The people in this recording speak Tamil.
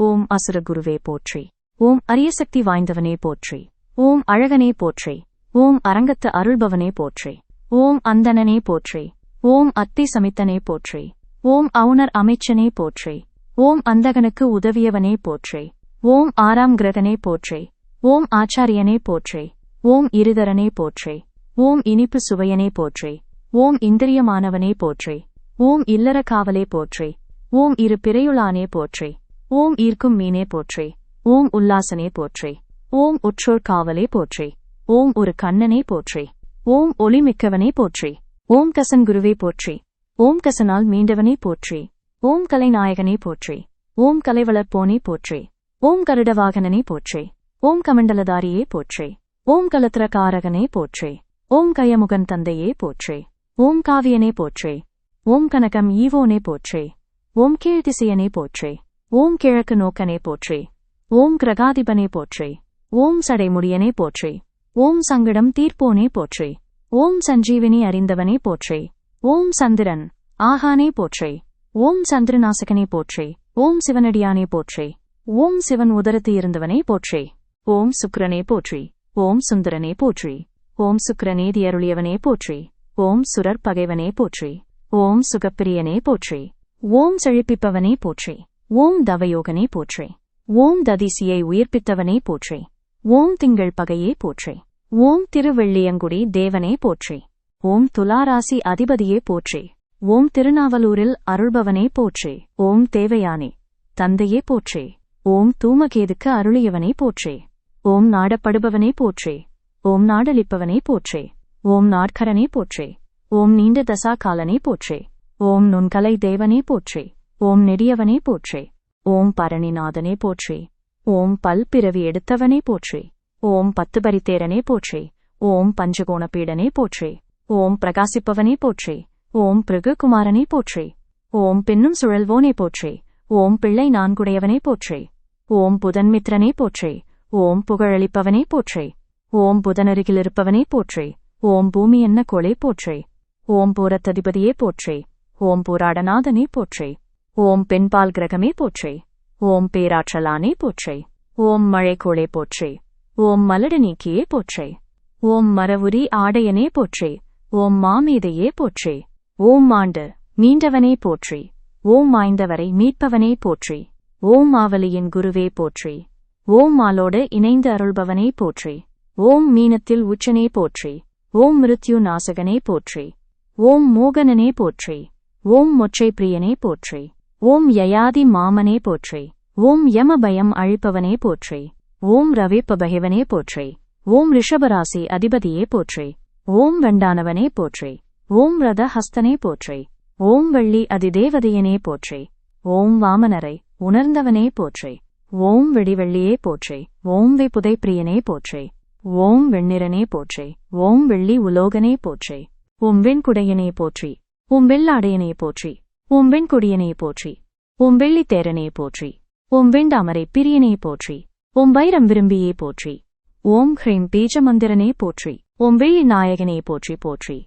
ஓம் அசுர குருவே போற்றி. ஓம் அரிய சக்தி வாய்ந்தவனே போற்றி. ஓம் அழகனே போற்றி. ஓம் அரங்கத்து அருள்பவனே போற்றி. ஓம் அந்தணனே போற்றி. ஓம் அத்தி சமித்தனே போற்றி. ஓம் அவுணர் அமைச்சனே போற்றி. ஓம் அந்தகனுக்கு உதவியவனே போற்றி. ஓம் ஆறாம் கிரகனே போற்றி. ஓம் ஆச்சாரியனே போற்றி. ஓம் இருதரனே போற்றி. ஓம் இனிப்பு சுவையனே போற்றி. ஓம் இந்திரியமானவனே போற்றி. ஓம் இல்லற காவலே போற்றி. ஓம் இரு பிறையுளானே போற்றி. ஓம் ஈர்க்கும் மீனே போற்றி. ஓம் உல்லாசனே போற்றி. ஓம் உற்றோர் காவலே போற்றி. ஓம் ஒரு கண்ணனே போற்றி. ஓம் ஒளிமிக்கவனே போற்றி. ஓம் கசன் குருவே போற்றி. ஓம் கசனால் மீண்டவனே போற்றி. ஓம் கலைநாயகனே போற்றி. ஓம் கலைவளர்ப்போனே போற்றி. ஓம் கருடவாகனனே போற்றி. ஓம் கமண்டலதாரியே போற்றி. ஓம் கலத்திரகாரகனே போற்றி. ஓம் கயமுகன் தந்தையே போற்றி. ஓம் காவியனே போற்றி. ஓம் கனகம் ஈவோனே போற்றி. ஓம் கீழ்த்திசையனே போற்றி. ஓம் கிழக்கு நோக்கனே போற்றி. ஓம் கிரகாதிபனே போற்றி. ஓம் சடைமுடியனே போற்றி. ஓம் சங்கடம் தீர்ப்போனே போற்றி. ஓம் சஞ்சீவினி அறிந்தவனே போற்றி. ஓம் சந்திரன் ஆகானே போற்றி. ஓம் சந்திரநாசகனே போற்றி. ஓம் சிவனடியானே போற்றி. ஓம் சிவன் உதரத்து இருந்தவனே போற்றி. ஓம் சுக்கிரனே போற்றி. ஓம் சுந்தரனே போற்றி. ஓம் சுக்கிரநேதி அருளியவனே போற்றி. ஓம் சுரர் பகைவனே போற்றி. ஓம் சுகப்பிரியனே போற்றி. ஓம் செழிப்பிப்பவனே போற்றி. ஓம் தவயோகனே போற்றி. ஓம் ததிசியை உயிர்ப்பித்தவனே போற்றி. ஓம் திங்கள் பகையே போற்றி. ஓம் திருவெள்ளியங்குடி தேவனே போற்றி. ஓம் துலாராசி அதிபதியே போற்றி. ஓம் திருநாவலூரில் அருள்பவனே போற்றி. ஓம் தேவயானே தந்தையே போற்றி. ஓம் தூமகேதுக்கு அருளியவனே போற்றி. ஓம் நாடப்படுபவனே போற்றி. ஓம் நாடளிப்பவனே போற்றி. ஓம் நாட்கரனே போற்றி. ஓம் நீண்ட தசா காலனே போற்றி. ஓம் நுண்கலை தேவனே போற்றி. ஓம் நெடியவனே போற்றி. ஓம் பரணிநாதனே போற்றி. ஓம் பல்பிறவி எடுத்தவனே போற்றி. ஓம் பத்துபரித்தேரனே போற்றி. ஓம் பஞ்சகோணபீடனே போற்றி. ஓம் பிரகாசிப்பவனே போற்றி. ஓம் பிருகுகுமாரனே போற்றி. ஓம் பின்னும் சுழல்வோனே போற்றி. ஓம் பிள்ளை நான்குடையவனே போற்றி. ஓம் புதன்மித்ரனே போற்றி. ஓம் புகழளிப்பவனே போற்றி. ஓம் புதனருகிலிருப்பவனே போற்றி. ஓம் பூமி என்ன கோளே போற்றி. ஓம் பூரத்ததிபதியே போற்றி. ஓம் பூராடநாதனே போற்றி. ஓம் பெண்பால் கிரகமே போற்றி. ஓம் பேராற்றலானே போற்றி. ஓம் மழைக்கோளே போற்றி. ஓம் மலடு நீக்கியே போற்றி. ஓம் மரவுரி ஆடையனே போற்றி. ஓம் மாமேதையே போற்றி. ஓம் மாண்டு மீண்டவனே போற்றி. ஓம் மாய்ந்தவரை மீட்பவனே போற்றி. ஓம் மாவலியின் குருவே போற்றி. ஓம் மாலோடு இணைந்து அருள்பவனே போற்றி. ஓம் மீனத்தில் உச்சனே போற்றி. ஓம் மிருத்யு நாசகனே போற்றி. ஓம் மோகனனே போற்றி. ஓம் மொச்சை பிரியனே போற்றி. ஓம் யயாதி மாமனே போற்றி. ஓம் யமபயம் அழிப்பவனே போற்றி. ஓம் ரவேப்பபகைவனே போற்றி. ஓம் ரிஷபராசி அதிபதியே போற்றி. ஓம் வெண்டானவனே போற்றி. ஓம் ரத ஹஸ்தனே போற்றி. ஓம் வெள்ளி அதிதேவதையனே போற்றி. ஓம் வாமனரை உணர்ந்தவனே போற்றி. ஓம் வெடிவெள்ளியே போற்றி. ஓம் வெப்புதை பிரியனே போற்றி. ஓம் வெண்ணிறனே போற்றி. ஓம் வெள்ளி உலோகனே போற்றி. ஓம் வெண்குடையனே போற்றி. ஓம் வெள்ளாடையனே போற்றி. ஓம் வெண்கொடியனே போற்றி. ஓம் வெள்ளித்தேரனே போற்றி. ஓம் வெண்டாமரை பிரியனே போற்றி. ஓம் வைரம் விரும்பியே போற்றி. ஓம் ஹ்ரீம் பீஜ மந்திரனே போற்றி. ஓம் வெள்ளி நாயகனே போற்றி போற்றி.